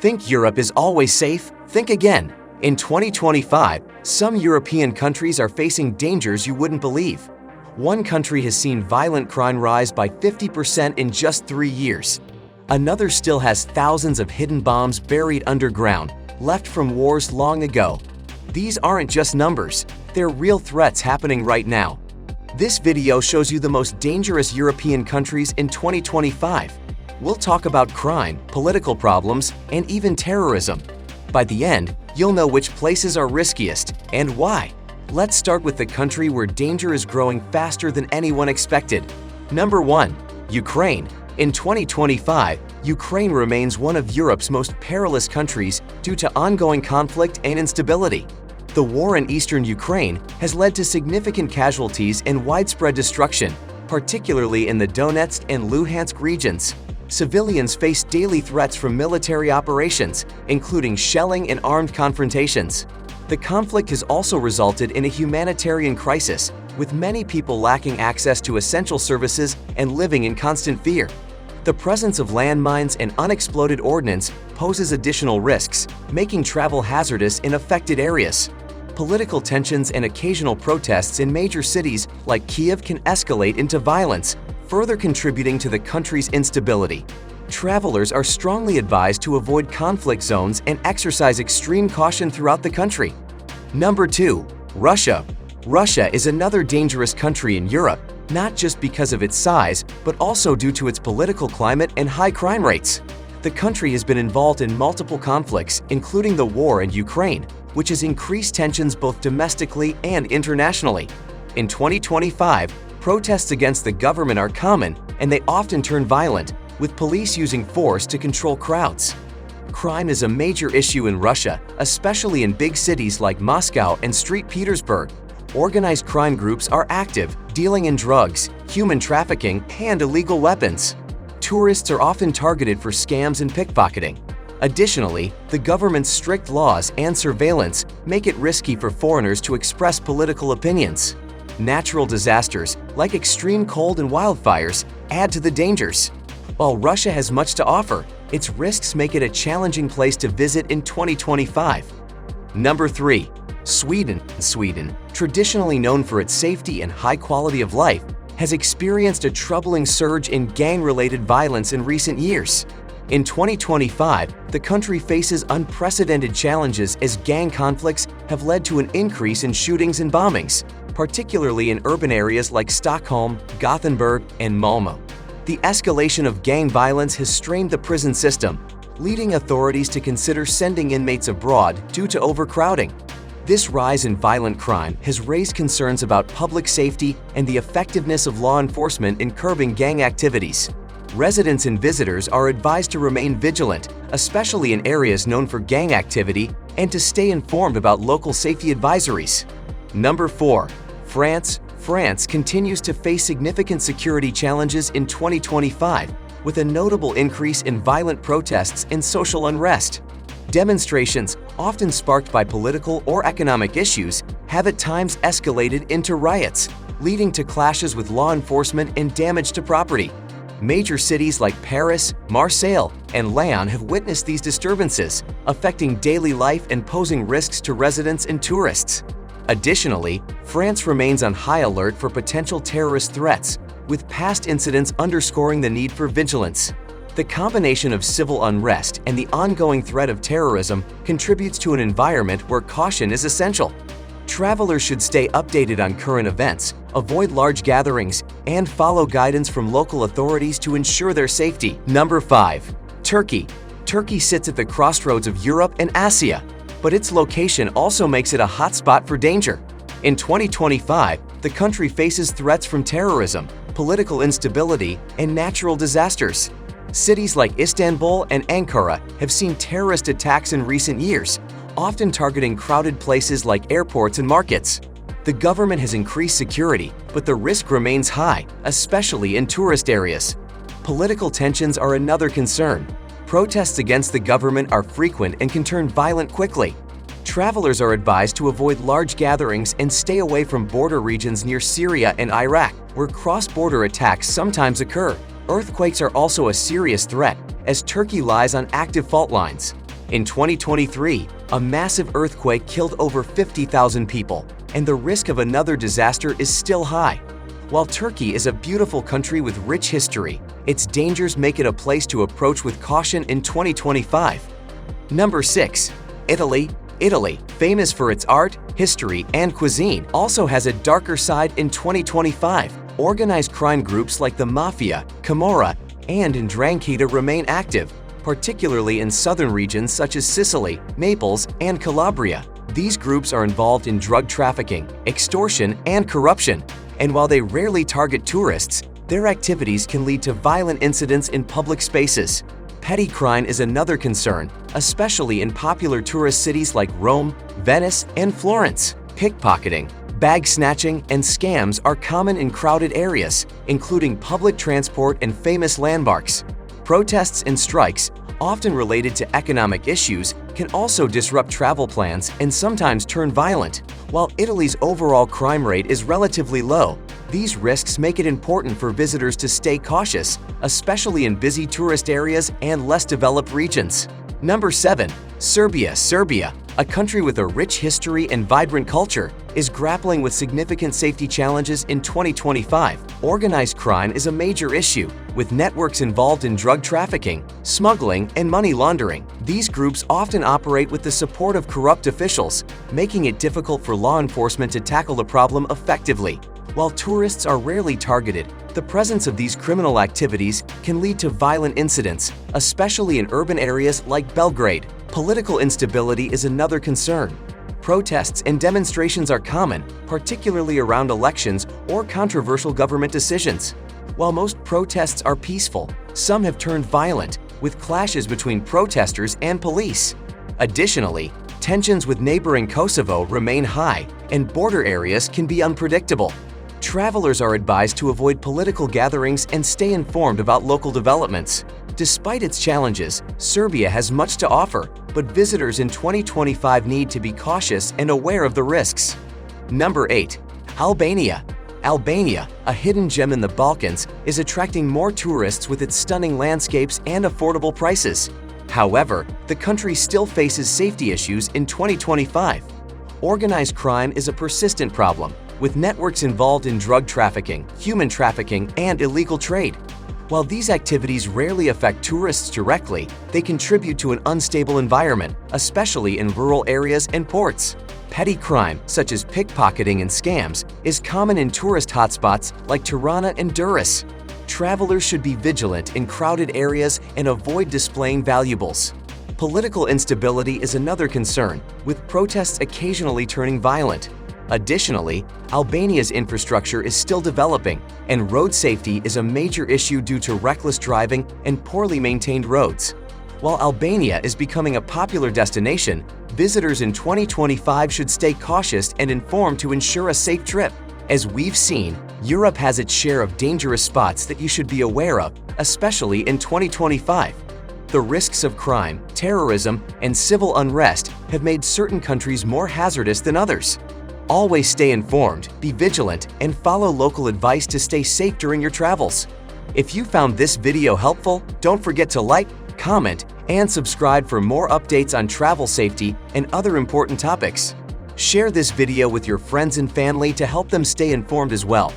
Think Europe is always safe? Think again. In 2025, some European countries are facing dangers you wouldn't believe. One country has seen violent crime rise by 50% in just 3 years. Another still has thousands of hidden bombs buried underground, left from wars long ago. These aren't just numbers, they're real threats happening right now. This video shows you the most dangerous European countries in 2025. We'll talk about crime, political problems, and even terrorism. By the end, you'll know which places are riskiest and why. Let's start with the country where danger is growing faster than anyone expected. Number 1. Ukraine. In 2025, Ukraine remains one of Europe's most perilous countries due to ongoing conflict and instability. The war in eastern Ukraine has led to significant casualties and widespread destruction, particularly in the Donetsk and Luhansk regions. Civilians face daily threats from military operations, including shelling and armed confrontations. The conflict has also resulted in a humanitarian crisis, with many people lacking access to essential services and living in constant fear. The presence of landmines and unexploded ordnance poses additional risks, making travel hazardous in affected areas. Political tensions and occasional protests in major cities like Kiev can escalate into violence, further contributing to the country's instability. Travelers are strongly advised to avoid conflict zones and exercise extreme caution throughout the country. Number 2. Russia. Russia is another dangerous country in Europe, not just because of its size, but also due to its political climate and high crime rates. The country has been involved in multiple conflicts, including the war in Ukraine, which has increased tensions both domestically and internationally. In 2025, protests against the government are common, and they often turn violent, with police using force to control crowds. Crime is a major issue in Russia, especially in big cities like Moscow and St. Petersburg. Organized crime groups are active, dealing in drugs, human trafficking, and illegal weapons. Tourists are often targeted for scams and pickpocketing. Additionally, the government's strict laws and surveillance make it risky for foreigners to express political opinions. Natural disasters, like extreme cold and wildfires, add to the dangers. While Russia has much to offer, its risks make it a challenging place to visit in 2025. Number 3. Sweden. Sweden, traditionally known for its safety and high quality of life, has experienced a troubling surge in gang-related violence in recent years. In 2025, the country faces unprecedented challenges as gang conflicts have led to an increase in shootings and bombings, particularly in urban areas like Stockholm, Gothenburg, and Malmö. The escalation of gang violence has strained the prison system, leading authorities to consider sending inmates abroad due to overcrowding. This rise in violent crime has raised concerns about public safety and the effectiveness of law enforcement in curbing gang activities. Residents and visitors are advised to remain vigilant, especially in areas known for gang activity, and to stay informed about local safety advisories. Number 4. France. France continues to face significant security challenges in 2025, with a notable increase in violent protests and social unrest. Demonstrations, often sparked by political or economic issues, have at times escalated into riots, leading to clashes with law enforcement and damage to property. Major cities like Paris, Marseille, and Lyon have witnessed these disturbances, affecting daily life and posing risks to residents and tourists. Additionally, France remains on high alert for potential terrorist threats, with past incidents underscoring the need for vigilance. The combination of civil unrest and the ongoing threat of terrorism contributes to an environment where caution is essential. Travelers should stay updated on current events, avoid large gatherings, and follow guidance from local authorities to ensure their safety. Number 5. Turkey. Turkey sits at the crossroads of Europe and Asia, but its location also makes it a hotspot for danger. In 2025, the country faces threats from terrorism, political instability, and natural disasters. Cities like Istanbul and Ankara have seen terrorist attacks in recent years, often targeting crowded places like airports and markets. The government has increased security, but the risk remains high, especially in tourist areas. Political tensions are another concern. Protests against the government are frequent and can turn violent quickly. Travelers are advised to avoid large gatherings and stay away from border regions near Syria and Iraq, where cross-border attacks sometimes occur. Earthquakes are also a serious threat, as Turkey lies on active fault lines. In 2023, a massive earthquake killed over 50,000 people, and the risk of another disaster is still high. While Turkey is a beautiful country with rich history, its dangers make it a place to approach with caution in 2025. Number 6. Italy. Italy, famous for its art, history, and cuisine, also has a darker side in 2025. Organized crime groups like the Mafia, Camorra, and 'Ndrangheta remain active, particularly in southern regions such as Sicily, Naples, and Calabria. These groups are involved in drug trafficking, extortion, and corruption, and while they rarely target tourists, their activities can lead to violent incidents in public spaces. Petty crime is another concern, especially in popular tourist cities like Rome, Venice, and Florence. Pickpocketing, bag snatching, and scams are common in crowded areas, including public transport and famous landmarks. Protests and strikes, often related to economic issues, can also disrupt travel plans and sometimes turn violent. While Italy's overall crime rate is relatively low, these risks make it important for visitors to stay cautious, especially in busy tourist areas and less developed regions. Number 7. Serbia. Serbia, a country with a rich history and vibrant culture, is grappling with significant safety challenges in 2025. Organized crime is a major issue, with networks involved in drug trafficking, smuggling, and money laundering. These groups often operate with the support of corrupt officials, making it difficult for law enforcement to tackle the problem effectively. While tourists are rarely targeted, the presence of these criminal activities can lead to violent incidents, especially in urban areas like Belgrade. Political instability is another concern. Protests and demonstrations are common, particularly around elections or controversial government decisions. While most protests are peaceful, some have turned violent, with clashes between protesters and police. Additionally, tensions with neighboring Kosovo remain high, and border areas can be unpredictable. Travelers are advised to avoid political gatherings and stay informed about local developments. Despite its challenges, Serbia has much to offer, but visitors in 2025 need to be cautious and aware of the risks. Number 8. Albania. Albania, a hidden gem in the Balkans, is attracting more tourists with its stunning landscapes and affordable prices. However, the country still faces safety issues in 2025. Organized crime is a persistent problem, with networks involved in drug trafficking, human trafficking, and illegal trade. While these activities rarely affect tourists directly, they contribute to an unstable environment, especially in rural areas and ports. Petty crime, such as pickpocketing and scams, is common in tourist hotspots like Tirana and Durrës. Travelers should be vigilant in crowded areas and avoid displaying valuables. Political instability is another concern, with protests occasionally turning violent. Additionally, Albania's infrastructure is still developing, and road safety is a major issue due to reckless driving and poorly maintained roads. While Albania is becoming a popular destination, visitors in 2025 should stay cautious and informed to ensure a safe trip. As we've seen, Europe has its share of dangerous spots that you should be aware of, especially in 2025. The risks of crime, terrorism, and civil unrest have made certain countries more hazardous than others. Always stay informed, be vigilant, and follow local advice to stay safe during your travels. If you found this video helpful, don't forget to like, comment, and subscribe for more updates on travel safety and other important topics. Share this video with your friends and family to help them stay informed as well.